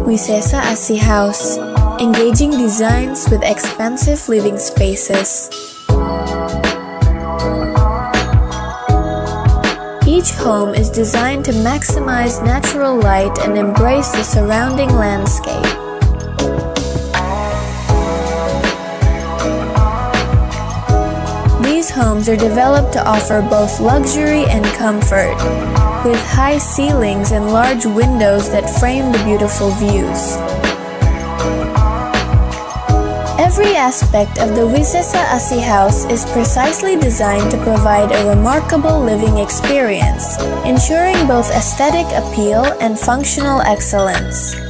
Wisesa Asih House, engaging designs with expansive living spaces. Each home is designed to maximize natural light and embrace the surrounding landscape. These homes are developed to offer both luxury and comfort, with high ceilings and large windows that frame the beautiful views. Every aspect of the Wisesa Asih House is precisely designed to provide a remarkable living experience, ensuring both aesthetic appeal and functional excellence.